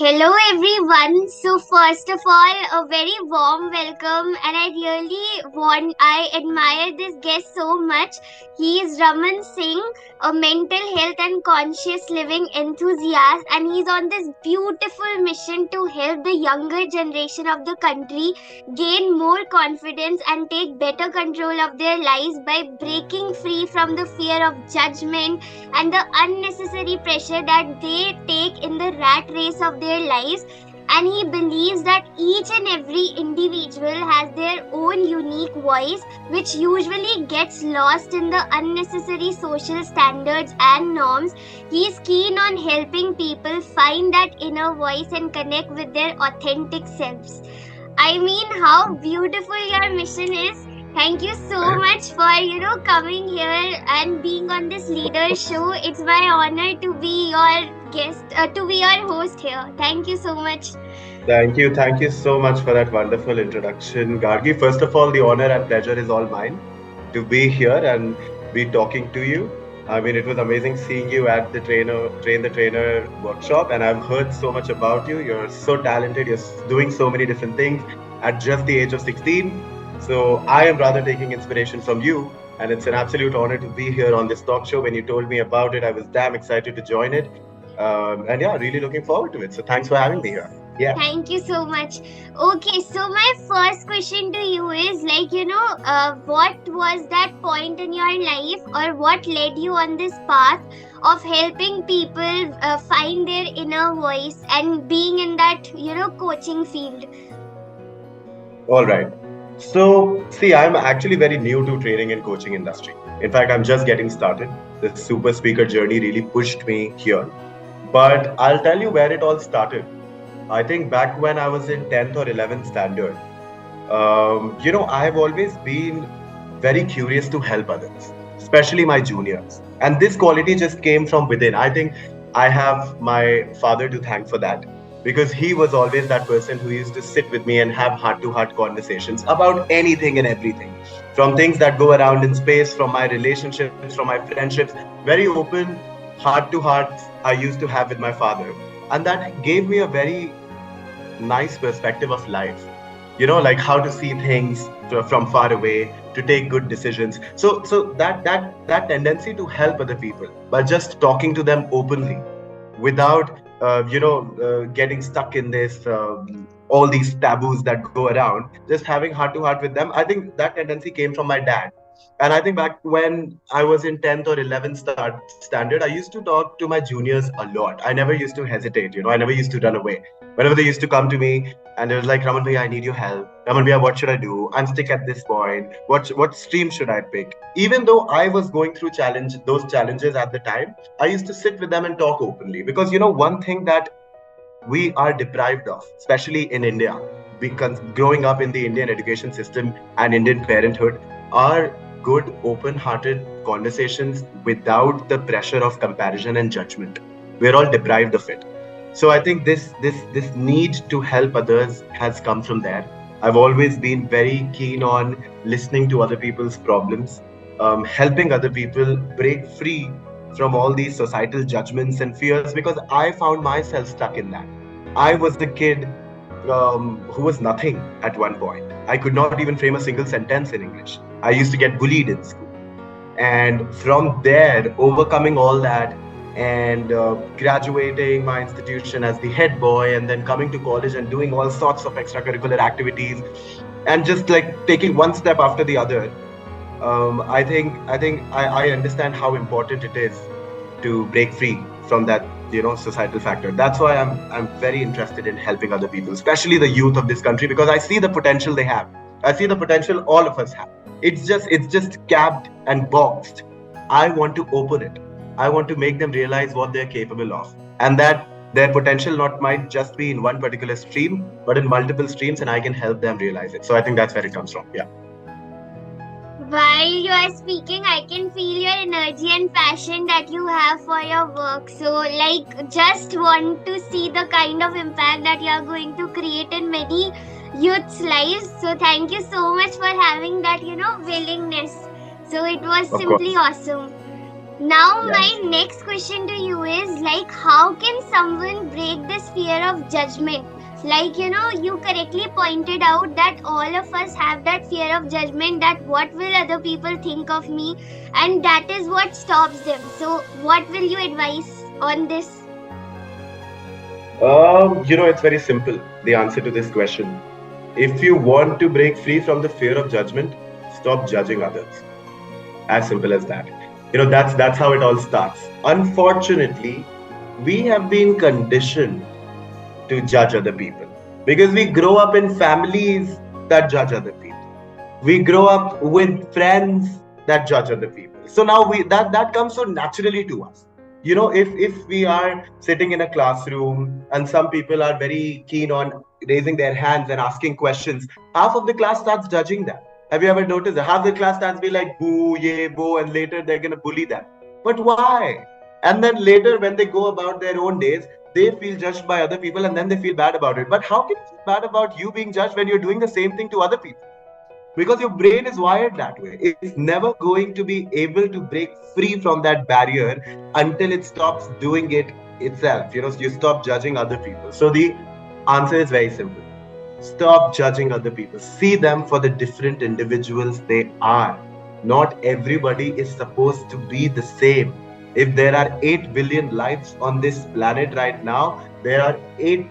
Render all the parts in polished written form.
Hello everyone. So first of all, a very warm welcome, and I admire this guest so much. He is Raman Singh, a mental health and conscious living enthusiast, and he's on this beautiful mission to help the younger generation of the country gain more confidence and take better control of their lives by breaking free from the fear of judgment and the unnecessary pressure that they take in the rat race of their lives. And he believes that each and every individual has their own unique voice, which usually gets lost in the unnecessary social standards and norms. He is keen on helping people find that inner voice and connect with their authentic selves. I mean, how beautiful your mission is. Thank you so much for, coming here and being on this leader show. It's my honor to be your guest, to be your host here. Thank you so much. Thank you so much for that wonderful introduction, Gargi. First of all, the honor and pleasure is all mine to be here and be talking to you. I mean, it was amazing seeing you at the Train the Trainer workshop, and I've heard so much about you. You're so talented, doing so many different things at just the age of 16. So I am rather taking inspiration from you, and it's an absolute honor to be here on this talk show. When you told me about it, I was damn excited to join it. And yeah, really looking forward to it. So thanks for having me Yes. here. Yeah. Thank you so much. Okay, so my first question to you is what was that point in your life, or what led you on this path of helping people find their inner voice and being in that, coaching field? All right. So, see, I'm actually very new to training and coaching industry. In fact, I'm just getting started. The super speaker journey really pushed me here. But I'll tell you where it all started. I think back when I was in 10th or 11th standard, I've always been very curious to help others, especially my juniors. And this quality just came from within. I think I have my father to thank for that because he was always that person who used to sit with me and have heart to heart conversations about anything and everything, from things that go around in space, from my relationships, from my friendships, very open, heart to heart I used to have with my father. And that gave me a very nice perspective of life, like how to see things from far away, to take good decisions. So that tendency to help other people by just talking to them openly without getting stuck in this all these taboos that go around, just having heart to heart with them. I think that tendency came from my dad. And I think back when I was in 10th or 11th standard, I used to talk to my juniors a lot. I never used to hesitate, I never used to run away. Whenever they used to come to me and it was like, Raman Bhaiya, I need your help. Raman Bhaiya, what should I do? I'm stuck at this point. What stream should I pick? Even though I was going through those challenges at the time, I used to sit with them and talk openly. Because one thing that we are deprived of, especially in India, because growing up in the Indian education system and Indian parenthood, are good, open hearted conversations without the pressure of comparison and judgment. We're all deprived of it. So I think this need to help others has come from there. I've always been very keen on listening to other people's problems, helping other people break free from all these societal judgments and fears, because I found myself stuck in that. I was the kid who was nothing at one point. I could not even frame a single sentence in English. I used to get bullied in school. And from there, overcoming all that and graduating my institution as the head boy, and then coming to college and doing all sorts of extracurricular activities, and just like taking one step after the other. I understand how important it is to break free from that societal factor. That's why I'm very interested in helping other people, especially the youth of this country, because I see the potential they have. I see the potential all of us have. It's just capped and boxed. I want to open it. I want to make them realize what they're capable of, and that their potential not might just be in one particular stream, but in multiple streams, and I can help them realize it. So I think that's where it comes from. Yeah. While you are speaking, I can feel your energy and passion that you have for your work. So, just want to see the kind of impact that you are going to create in many youth's lives. So, thank you so much for having that, willingness. So, it was Of simply course. awesome. Now, my Yes. next question to you is like, how can someone break this fear of judgment? Like, you correctly pointed out that all of us have that fear of judgment, that what will other people think of me, and that is what stops them. So, what will you advise on this? It's very simple. The answer to this question. If you want to break free from the fear of judgment, stop judging others. As simple as that. That's how it all starts. Unfortunately, we have been conditioned to judge other people because we grow up in families that judge other people. We grow up with friends that judge other people. So now that comes so naturally to us. If we are sitting in a classroom and some people are very keen on raising their hands and asking questions, half of the class starts judging them. Have you ever noticed that? Half the class starts be like boo, ye, boo, and later they're gonna bully them. But why? And then later when they go about their own days, they feel judged by other people and then they feel bad about it. But how can you feel bad about you being judged when you're doing the same thing to other people? Because your brain is wired that way. It's never going to be able to break free from that barrier until it stops doing it itself. You stop judging other people. So the answer is very simple. Stop judging other people. See them for the different individuals they are. Not everybody is supposed to be the same. If there are 8 billion lives on this planet right now, there are 8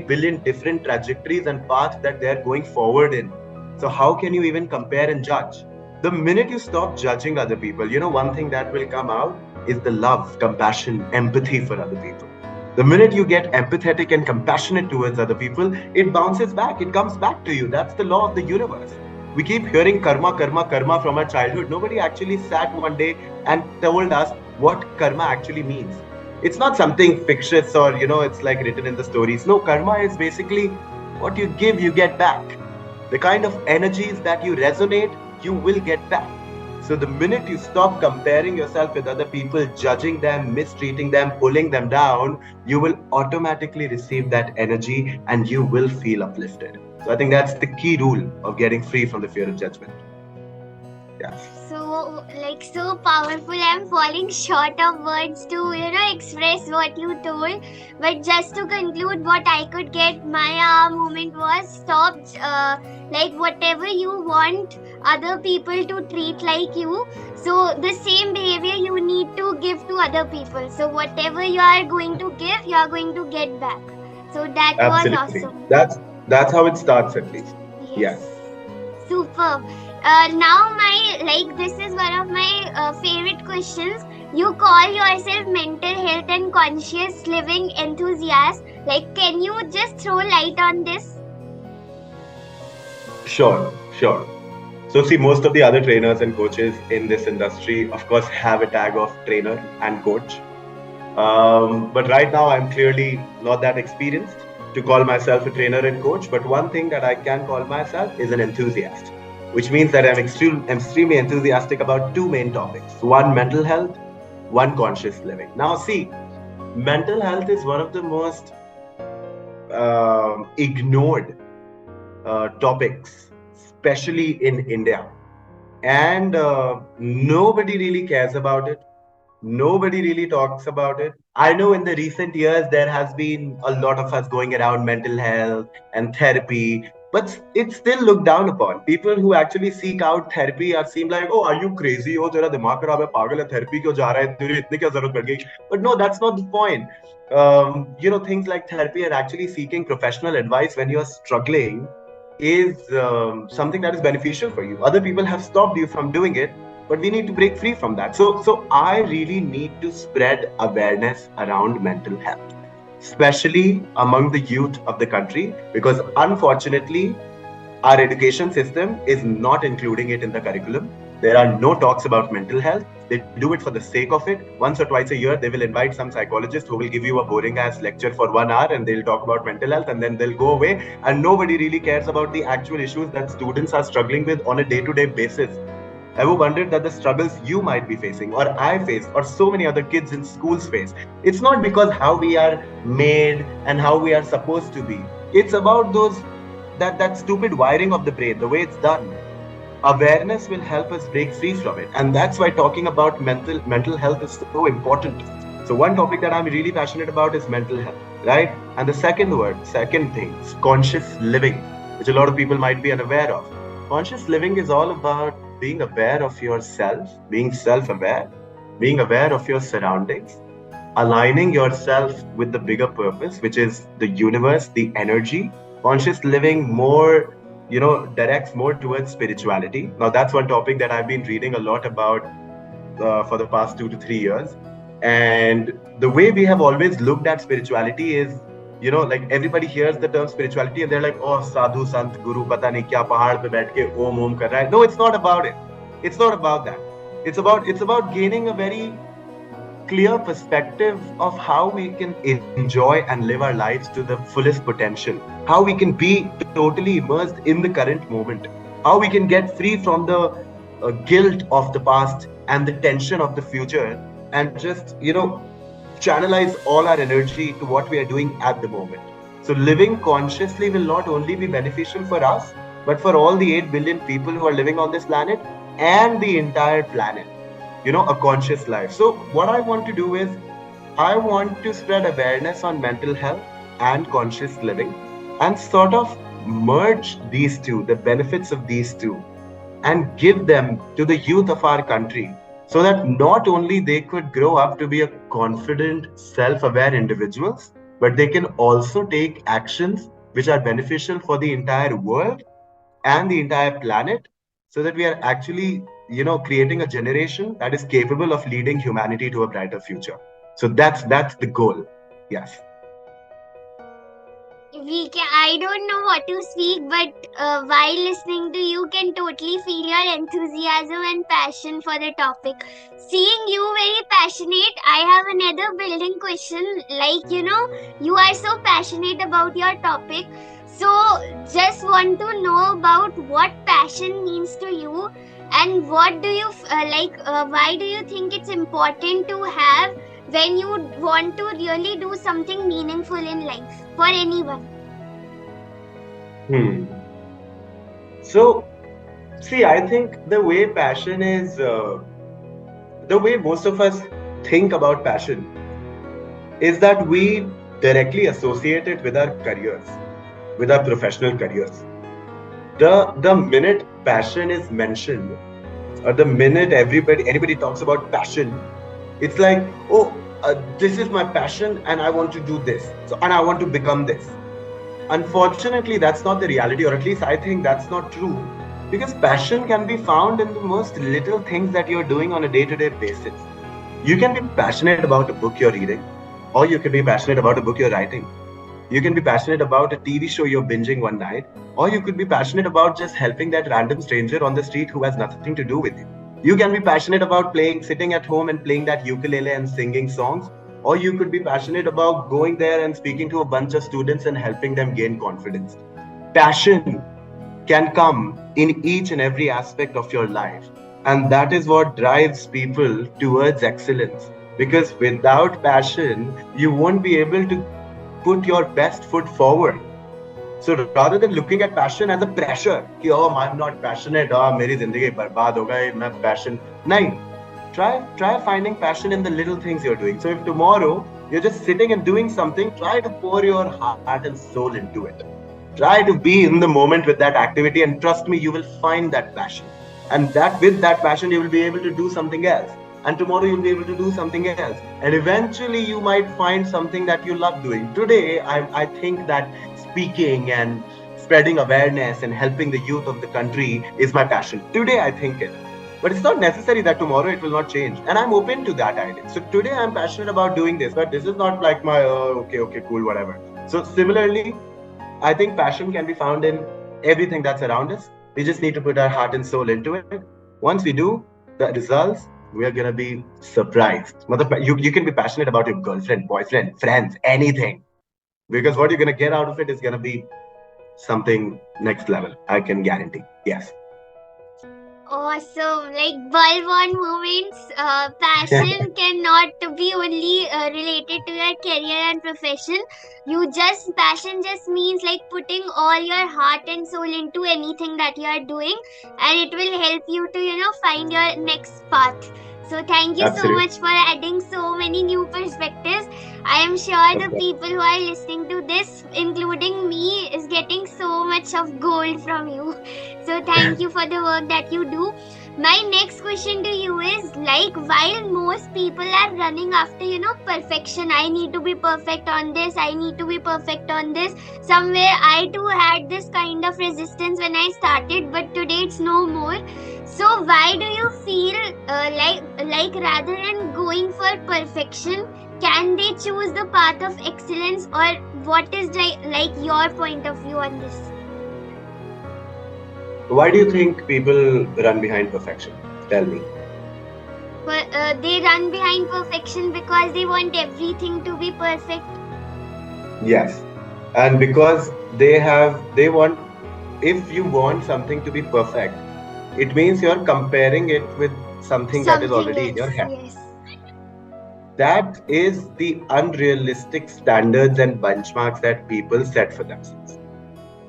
billion different trajectories and paths that they are going forward in. So, how can you even compare and judge? The minute you stop judging other people, one thing that will come out is the love, compassion, empathy for other people. The minute you get empathetic and compassionate towards other people, it bounces back, it comes back to you. That's the law of the universe. We keep hearing karma, karma, karma from our childhood. Nobody actually sat one day and told us what karma actually means. It's not something fictitious or, it's like written in the stories. No, karma is basically what you give, you get back. The kind of energies that you resonate, you will get back. So the minute you stop comparing yourself with other people, judging them, mistreating them, pulling them down, you will automatically receive that energy and you will feel uplifted. So I think that's the key rule of getting free from the fear of judgment. Yeah. So, like, so powerful. I'm falling short of words to, express what you told. But just to conclude, what I could get my moment was stop, like, whatever you want other people to treat like you. So, the same behavior you need to give to other people. So, whatever you are going to give, you are going to get back. So, that was Absolutely. awesome. That's how it starts at least. Yes. Yes. Superb. Now my like this is one of my favorite questions. You call yourself mental health and conscious living enthusiast. Like, can you just throw light on this? Sure, sure. So, see, most of the other trainers and coaches in this industry, of course, have a tag of trainer and coach. But right now, I'm clearly not that experienced to call myself a trainer and coach. But one thing that I can call myself is an enthusiast, which means that I'm extremely enthusiastic about two main topics: one, mental health, one, conscious living. Now, see, mental health is one of the most ignored topics, especially in India. And nobody really cares about it. Nobody really talks about it. I know in the recent years there has been a lot of us going around mental health and therapy, but it's still looked down upon. People who actually seek out therapy are seem like, oh, are you crazy? Oh, tera dimag kharab hai, pagal hai, therapy kyun ja raha hai? Tujhe itni kya zarurat pad gayi? But no, that's not the point. Things like therapy and actually seeking professional advice when you're struggling is something that is beneficial for you. Other people have stopped you from doing it, but we need to break free from that. So I really need to spread awareness around mental health, especially among the youth of the country, because unfortunately our education system is not including it in the curriculum. There are no talks about mental health. They do it for the sake of it. Once or twice a year, they will invite some psychologist who will give you a boring ass lecture for 1 hour and they'll talk about mental health and then they'll go away. And nobody really cares about the actual issues that students are struggling with on a day to day basis. Ever wondered that the struggles you might be facing, or I face, or so many other kids in schools face? It's not because how we are made and how we are supposed to be. It's about that stupid wiring of the brain, the way it's done. awareness will help us break free from it. And that's why talking about mental health is so important. So one topic that I'm really passionate about is mental health, right? And the second thing is conscious living, which a lot of people might be unaware of. Conscious living is all about being aware of yourself, being self-aware, being aware of your surroundings, aligning yourself with the bigger purpose, which is the universe, the energy. Conscious living more, directs more towards spirituality. Now, that's one topic that I've been reading a lot about for the past 2 to 3 years. And the way we have always looked at spirituality is, like everybody hears the term spirituality and they're like, oh, sadhu, sant, guru, pata nahi kya pahad pe baith ke om kar raha hai. No, it's not about it. It's not about that. It's about gaining a very clear perspective of how we can enjoy and live our lives to the fullest potential, how we can be totally immersed in the current moment, how we can get free from the guilt of the past and the tension of the future, and just, channelize all our energy to what we are doing at the moment. So, living consciously will not only be beneficial for us, but for all the 8 billion people who are living on this planet and the entire planet, a conscious life. So, what I want to do is, I want to spread awareness on mental health and conscious living and sort of merge these two, the benefits of these two, and give them to the youth of our country so that not only they could grow up to be a confident, self-aware individuals, but they can also take actions which are beneficial for the entire world and the entire planet, so that we are actually, creating a generation that is capable of leading humanity to a brighter future. So that's the goal. Yes. I don't know what to speak, but while listening to you, can totally feel your enthusiasm and passion for the topic. Seeing you very passionate, I have another building question. Like, you are so passionate about your topic. So, just want to know about what passion means to you, and what do you why do you think it's important to have when you want to really do something meaningful in life for anyone? Hmm. So, see, I think the way passion is, the way most of us think about passion is that we directly associate it with our careers, with our professional careers. The minute passion is mentioned, or the minute anybody talks about passion, it's like, oh, this is my passion, and I want to do this. So, and I want to become this. Unfortunately, that's not the reality, or at least I think that's not true, because passion can be found in the most little things that you're doing on a day-to-day basis. You can be passionate about a book you're reading, or you can be passionate about a book you're writing. You can be passionate about a TV show you're binging one night, or you could be passionate about just helping that random stranger on the street who has nothing to do with you. You can be passionate about sitting at home and playing that ukulele and singing songs, or you could be passionate about going there and speaking to a bunch of students and helping them gain confidence. Passion can come in each and every aspect of your life. And that is what drives people towards excellence. Because without passion, you won't be able to put your best foot forward. So rather than looking at passion as a pressure, कि oh I'm not passionate, मेरी जिंदगी बर्बाद हो गई, मैं passion नहीं. Try finding passion in the little things you're doing. So if tomorrow you're just sitting and doing something, try to pour your heart and soul into it. Try to be in the moment with that activity, and trust me, you will find that passion. And that with that passion, you will be able to do something else. And tomorrow you'll be able to do something else. And eventually you might find something that you love doing. Today, I think that speaking and spreading awareness and helping the youth of the country is my passion. Today, I think it. But it's not necessary that tomorrow it will not change. And I'm open to that idea. So today I'm passionate about doing this, but this is not like my, okay, cool, whatever. So similarly, I think passion can be found in everything that's around us. We just need to put our heart and soul into it. Once we do, the results, we are going to be surprised. You can be passionate about your girlfriend, boyfriend, friends, anything. Because what you're going to get out of it is going to be something next level. I can guarantee. Yes. Awesome. Like bulb on moments, passion cannot be only related to your career and profession. Passion just means like putting all your heart and soul into anything that you are doing, and it will help you to, find your next path. So, thank you so Absolutely. much for adding so many new perspectives. I am sure Of the course. people who are listening to this, including me, is getting so much of gold from you. So thank you for the work that you do. My next question to you is like, while most people are running after, perfection, I need to be perfect on this, I need to be perfect on this. Somewhere I too had this kind of resistance when I started, but today it's no more. So why do you feel like rather than going for perfection, can they choose the path of excellence, or what is like your point of view on this? Why do you think people run behind perfection? Tell me. But they run behind perfection because they want everything to be perfect. Yes. And because they want, if you want something to be perfect, it means you're comparing it with something that is Something already in else, your head. yes. That is the unrealistic standards and benchmarks that people set for themselves,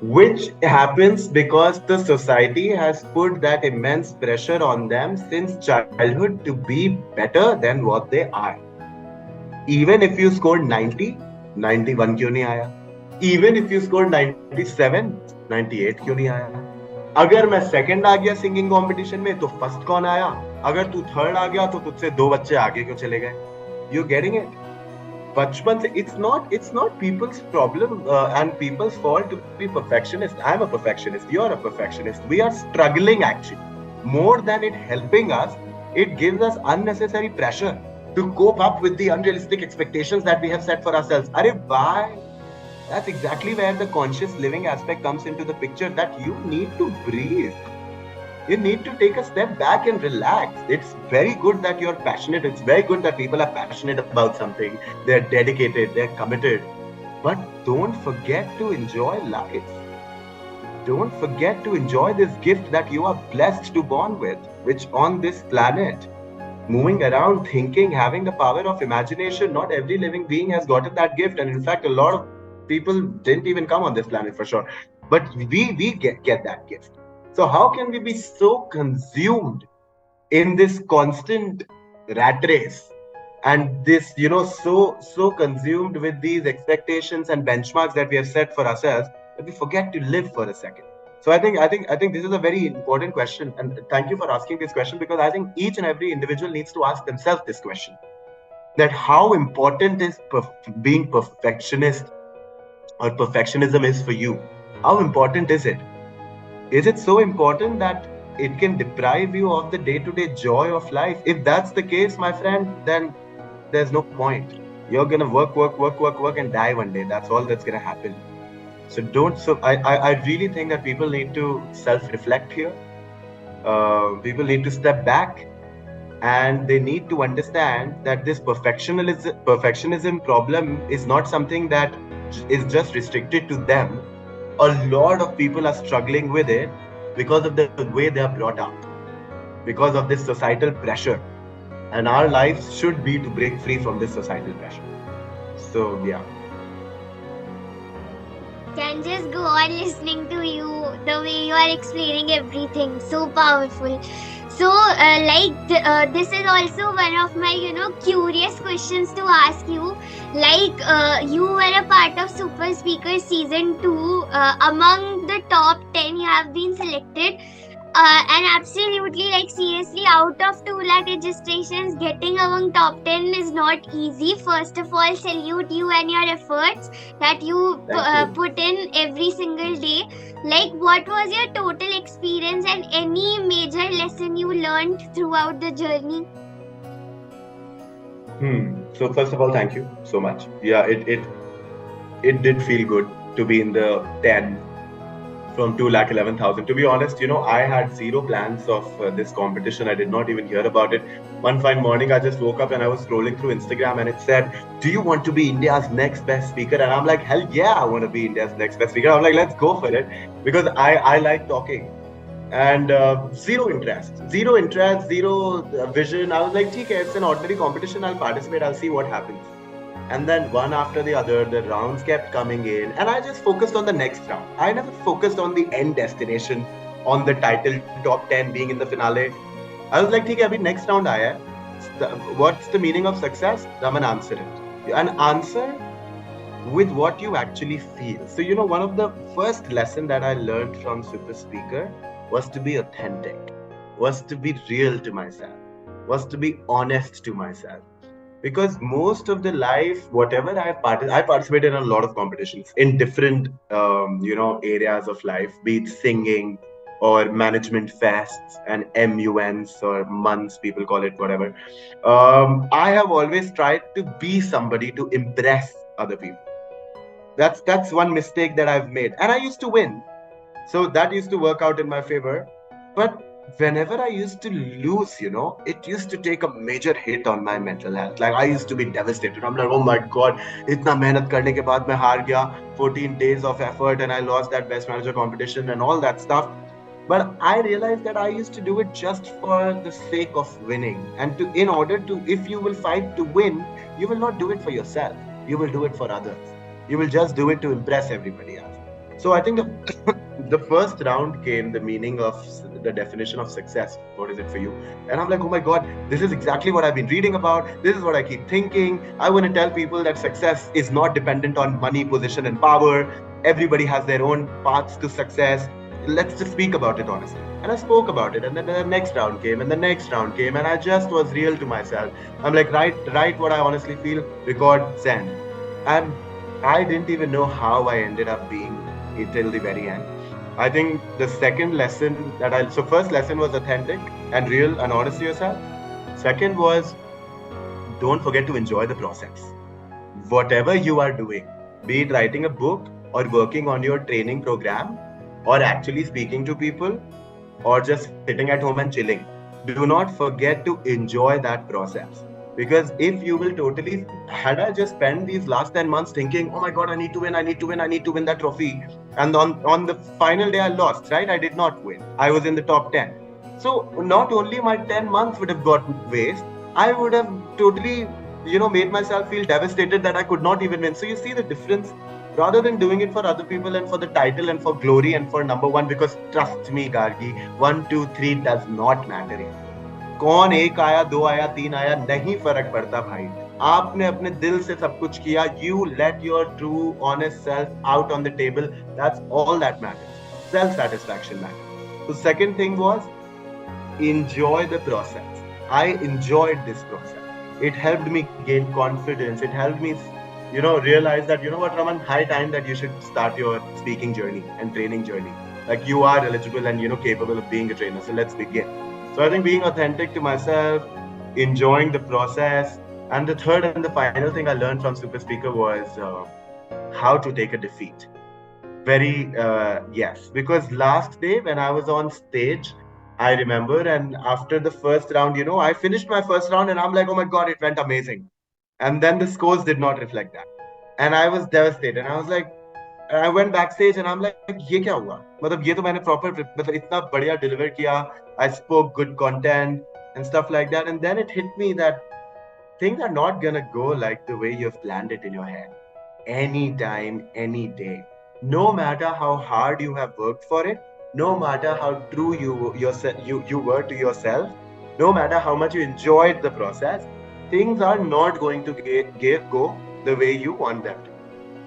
which happens because the society has put that immense pressure on them since childhood to be better than what they are. Even if you scored 90, 91 क्यों नहीं आया? Even if you scored 97, 98 क्यों नहीं आया? अगर मैं second आ गया singing competition में तो फर्स्ट कौन आया? अगर तू थर्ड आ गया तो तुझसे दो बच्चे आगे क्यों चले गए? You getting it? बचपन से it's not people's problem and people's fault to be perfectionist. I'm a perfectionist, you're a perfectionist. We are struggling actually. More than it helping us, it gives us unnecessary pressure to cope up with the unrealistic expectations that we have set for ourselves. Arey why? That's exactly where the conscious living aspect comes into the picture, that you need to breathe. You need to take a step back and relax. It's very good that you're passionate. It's very good that people are passionate about something. They're dedicated, they're committed. But don't forget to enjoy life. Don't forget to enjoy this gift that you are blessed to born with, which on this planet, moving around, thinking, having the power of imagination, not every living being has gotten that gift. And in fact, a lot of people didn't even come on this planet for sure. But we get that gift. So how can we be so consumed in this constant rat race, and this, so consumed with these expectations and benchmarks that we have set for ourselves, that we forget to live for a second? So I think this is a very important question, and thank you for asking this question, because I think each and every individual needs to ask themselves this question: that how important is being perfectionist or perfectionism is for you? How important is it? Is it so important that it can deprive you of the day-to-day joy of life? If that's the case, my friend, then there's no point. You're gonna work, work, work, work, work, and die one day. That's all that's gonna happen. So don't. So I really think that people need to self-reflect here. People need to step back, and they need to understand that this perfectionism problem is not something that is just restricted to them. A lot of people are struggling with it because of the way they are brought up, because of this societal pressure. And our lives should be to break free from this societal pressure. So, yeah. Can just go on listening to you, the way you are explaining everything. So powerful. So, this is also one of my, curious questions to ask you. Like, you were a part of Super Speaker Season 2. Among the top 10, you have been selected. And absolutely, like seriously, out of 2 lakh registrations, getting among top 10 is not easy. First of all, salute you and your efforts that you Thank you. put in every single day. Like, what was your total experience and any major lesson you learned throughout the journey? So first of all, thank you so much. Yeah, it did feel good to be in the 10 from 2,11,000. To be honest, I had zero plans of this competition. I did not even hear about it. One fine morning, I just woke up and I was scrolling through Instagram, and it said, "Do you want to be India's next best speaker?" And I'm like, "Hell yeah, I want to be India's next best speaker." I'm like, "Let's go for it," because I like talking. and zero interest, zero vision. I was like, okay, it's an ordinary competition. I'll participate. I'll see what happens. And then one after the other, the rounds kept coming in, and I just focused on the next round. I never focused on the end destination, on the title, top 10 being in the finale. I was like, okay, abhi next round aaya hai. What's the meaning of success? Raman, answer it. An answer with what you actually feel. So, one of the first lesson that I learned from Super Speaker was to be authentic, was to be real to myself, was to be honest to myself. Because most of the life, whatever I participated in a lot of competitions in different, areas of life, be it singing or management fests and MUNs or months, people call it, whatever. I have always tried to be somebody to impress other people. That's one mistake that I've made, and I used to win, so that used to work out in my favor. But whenever I used to lose, it used to take a major hit on my mental health. Like, I used to be devastated. I'm like, oh my god, itna mehnat karne ke baad main haar gaya, 14 days of effort, and I lost that best manager competition and all that stuff. But I realized that I used to do it just for the sake of winning. And in order to, if you will fight to win, you will not do it for yourself. You will do it for others. You will just do it to impress everybody else. So I think the first round came, the meaning of the definition of success. What is it for you? And I'm like, oh my God, this is exactly what I've been reading about. This is what I keep thinking. I want to tell people that success is not dependent on money, position, and power. Everybody has their own paths to success. Let's just speak about it honestly. And I spoke about it, and then the next round came, and the next round came, and I just was real to myself. I'm like, write what I honestly feel, record, send. And I didn't even know how I ended up being till the very end. I think the second lesson so first lesson was authentic and real and honest to yourself. Second was, don't forget to enjoy the process. Whatever you are doing, be it writing a book or working on your training program or actually speaking to people or just sitting at home and chilling, do not forget to enjoy that process. Because if you will totally, had I just spent these last 10 months thinking, oh my God, I need to win, I need to win, I need to win that trophy. And on the final day, I lost, right? I did not win. I was in the top 10. So not only my 10 months would have got waste, I would have totally, made myself feel devastated that I could not even win. So you see the difference, rather than doing it for other people and for the title and for glory and for number one, because trust me, Gargi, 1, 2, 3 does not matter here. कौन एक आया, दो आया, तीन आया, नहीं फर्क पड़ता भाई. आपने अपने दिल से सब कुछ किया. You let your true honest self out on the table. That's all that matters. Self satisfaction matters. The second thing was, enjoy the process. I enjoyed this process. It helped me gain confidence. It helped me, realize that, what, Raman, high time that you should start your speaking journey and training journey. Like, you are eligible and, capable of being a trainer. So let's begin. So I think being authentic to myself, enjoying the process, and the third and the final thing I learned from Super Speaker was how to take a defeat. Yes, because last day when I was on stage, I remember, and after the first round, I finished my first round and I'm like, oh my God, it went amazing. And then the scores did not reflect that. And I was devastated. And I was like, I went backstage and I'm like, ये क्या हुआ? मतलब ये तो मैंने proper, मतलब इतना बढ़िया deliver किया. I spoke good content and stuff like that. And then it hit me that things are not gonna go like the way you've planned it in your head. Anytime, any day. No matter how hard you have worked for it, no matter how true you were to yourself, no matter how much you enjoyed the process, things are not going to go the way you want them to.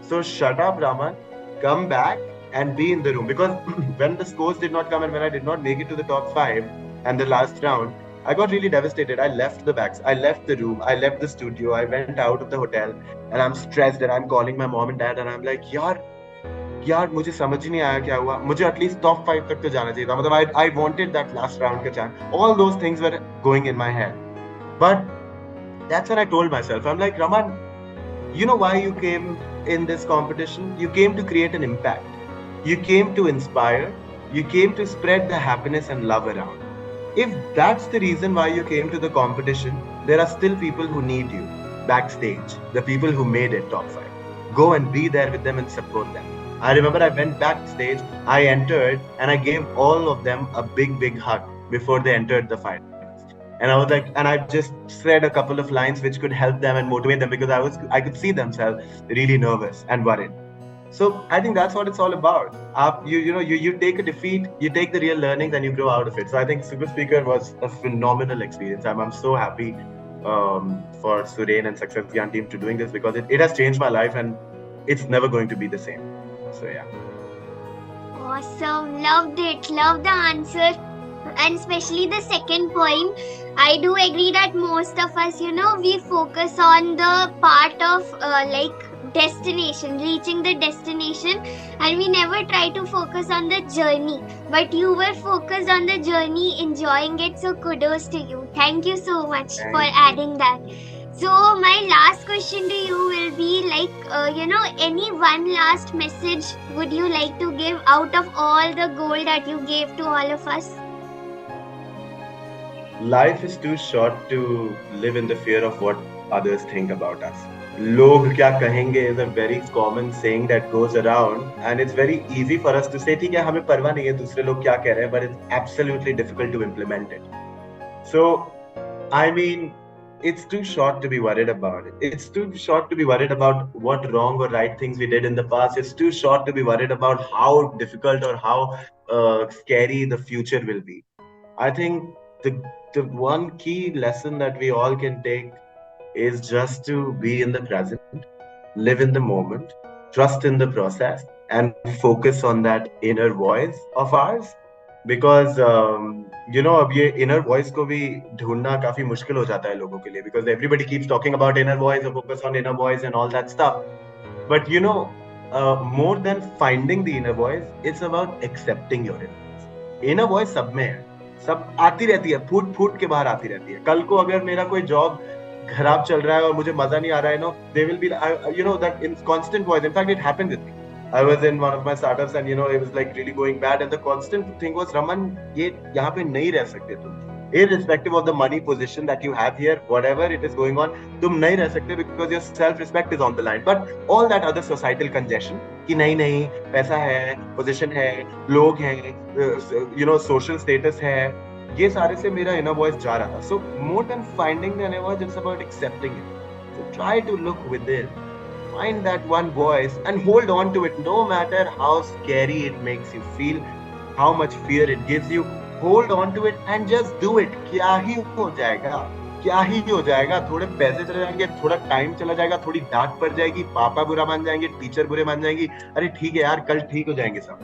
So shut up, Raman, come back and be in the room. Because when the scores did not come and when I did not make it to the top 5 and the last round, I got really devastated. I left I left the room, I left the studio, I went out of the hotel, and I'm stressed and I'm calling my mom and dad and I'm like, यार मुझे समझ ही नहीं आया क्या हुआ. मुझे at least top 5 तक तो जाना चाहिए था. मतलब I wanted that last round का chance. All those things were going in my head. But that's when I told myself, I'm like, Raman, you know why you came in this competition? You came to create an impact. You came to inspire. You came to spread the happiness and love around. If that's the reason why you came to the competition, there are still people who need you backstage, the people who made it top 5. Go and be there with them and support them. I remember I went backstage, I entered, and I gave all of them a big, big hug before they entered the finals. And I was like, and I just said a couple of lines which could help them and motivate them because I could see themselves really nervous and worried. So I think that's what it's all about. You take a defeat, you take the real learnings, and you grow out of it. So I think Super Speaker was a phenomenal experience. I'm so happy for Suren and Success Gyan team to doing this because it has changed my life and it's never going to be the same. So yeah. Awesome. Loved it. Loved the answer. And especially the second point, I do agree that most of us, we focus on the part of like destination, reaching the destination, and we never try to focus on the journey. But you were focused on the journey, enjoying it. So kudos to you. Thank you so much for Thank you. adding that. So my last question to you will be like, any one last message would you like to give out of all the gold that you gave to all of us? Life is too short to live in the fear of what others think about us. Log kya kahenge is a very common saying that goes around, and it's very easy for us to say, ठीक है हमें परवाह नहीं है दूसरे लोग क्या कह रहे हैं, but it's absolutely difficult to implement it. So, I mean, it's too short to be worried about it. It's too short to be worried about what wrong or right things we did in the past. It's too short to be worried about how difficult or how scary the future will be. I think the the one key lesson that we all can take is just to be in the present, live in the moment, trust in the process, and focus on that inner voice of ours. Because अब ये inner voice को भी ढूंढना काफी मुश्किल हो जाता है लोगों के लिए because everybody keeps talking about inner voice or focus on inner voice and all that stuff. But more than finding the inner voice, it's about accepting your inner voice. Inner voice सब में है, सब आती रहती है, फूट फूट के बाहर आती रहती है. कल को अगर मेरा कोई जॉब खराब चल रहा है और मुझे मजा नहीं आ रहा है, they will be, that in constant voice. In fact, it happened with me. I was in one of my startups and it was like really going bad and the constant thing was, Raman, ये यहाँ पे नहीं रह सकते तुम. Irrespective of the money position that you have here, whatever it is going on, तुम नहीं रह सकते because your self-respect is on the line. But all that other societal congestion कि नहीं नहीं पैसा है, position है, लोग हैं, social status है, ये सारे से मेरा inner voice जा रहा था. So more than finding the inner voice, it's about accepting it. So try to look within, find that one voice and hold on to it, no matter how scary it makes you feel, how much fear it gives you. Hold on to it and just do it. क्या ही हो जाएगा, क्या ही हो जाएगा. थोड़े पैसे चले जाएंगे, थोड़ा टाइम चला जाएगा, थोड़ी डांट पड़ जाएगी, पापा बुरा मान जाएंगे, टीचर बुरे मान जाएंगी. अरे ठीक है यार, कल ठीक हो जाएंगे सब.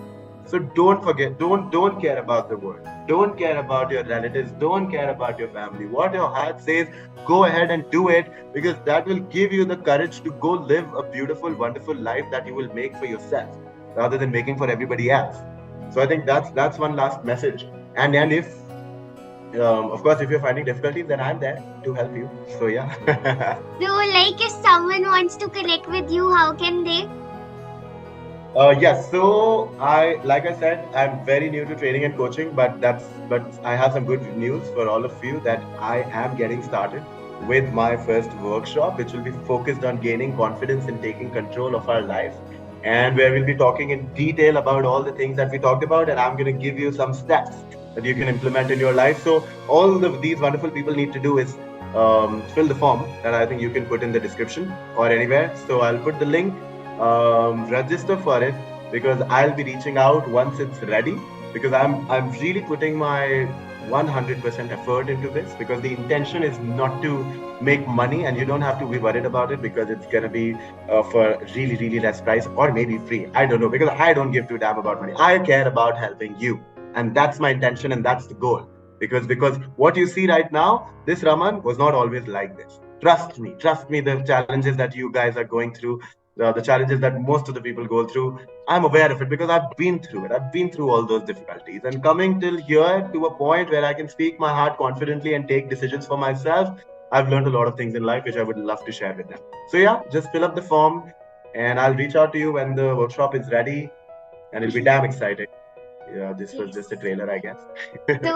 So don't forget, don't care about the world. Don't care about your relatives. Don't care about your family. What your heart says, go ahead and do it because that will give you the courage to go live a beautiful, wonderful life that you will make for yourself rather than making for everybody else. So I think that's one last message. And if of course if you're finding difficulties, then I'm there to help you. So yeah. So, like, if someone wants to connect with you, how can they? Yes, so like I said, I'm very new to training and coaching, but I have some good news for all of you that I am getting started with my first workshop, which will be focused on gaining confidence in taking control of our life, and where we'll be talking in detail about all the things that we talked about, and I'm going to give you some steps that you can implement in your life. So all of these wonderful people need to do is fill the form that I think you can put in the description or anywhere. So I'll put the link, register for it because I'll be reaching out once it's ready because I'm really putting my 100% effort into this because the intention is not to make money and you don't have to be worried about it because it's going to be for really, really less price or maybe free. I don't know because I don't give two damn about money. I care about helping you and that's my intention and that's the goal because what you see right now, this Raman was not always like this. Trust me, the challenges that you guys are going through, the challenges that most of the people go through, I'm aware of it because I've been through it. I've been through all those difficulties and coming till here to a point where I can speak my heart confidently and take decisions for myself. I've learned a lot of things in life which I would love to share with them. So yeah, just fill up the form and I'll reach out to you when the workshop is ready and it'll be damn exciting. Yeah, this was Yes. just a trailer, I guess. So,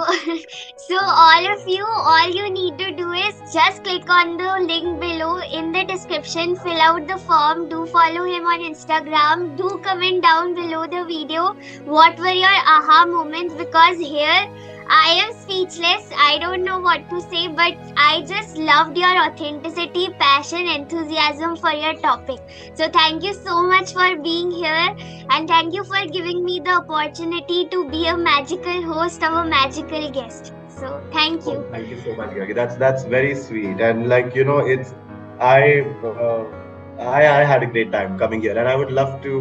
so all of you, all you need to do is just click on the link below in the description, fill out the form, do follow him on Instagram, do comment down below the video what were your aha moments, because here I am speechless. I don't know what to say, but I just loved your authenticity, passion, enthusiasm for your topic. So thank you so much for being here, and thank you for giving me the opportunity to be a magical host of a magical guest. So, thank Oh, you. thank you so much, Gagi. That's very sweet. And like it's I uh, I had a great time coming here, and I would love to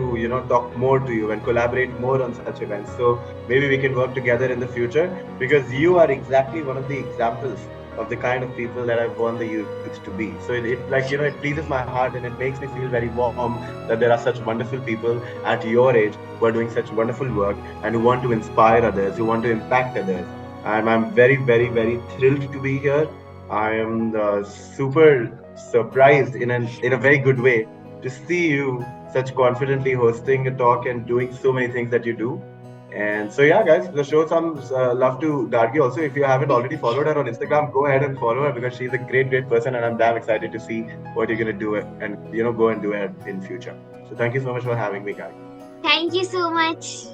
talk more to you and collaborate more on such events. So maybe we can work together in the future, because you are exactly one of the examples of the kind of people that I want the youth to be. So it like it pleases my heart, and it makes me feel very warm that there are such wonderful people at your age who are doing such wonderful work and who want to inspire others, who want to impact others. And I'm very, very, very thrilled to be here. I am super surprised in a very good way to see you such confidently hosting a talk and doing so many things that you do. And so yeah, guys, let's show some love to Gargi also. If you haven't already followed her on Instagram, go ahead and follow her, because she's a great, great person, and I'm damn excited to see what you're gonna do and go and do it in future. So thank you so much for having me, Gargi. Thank you so much.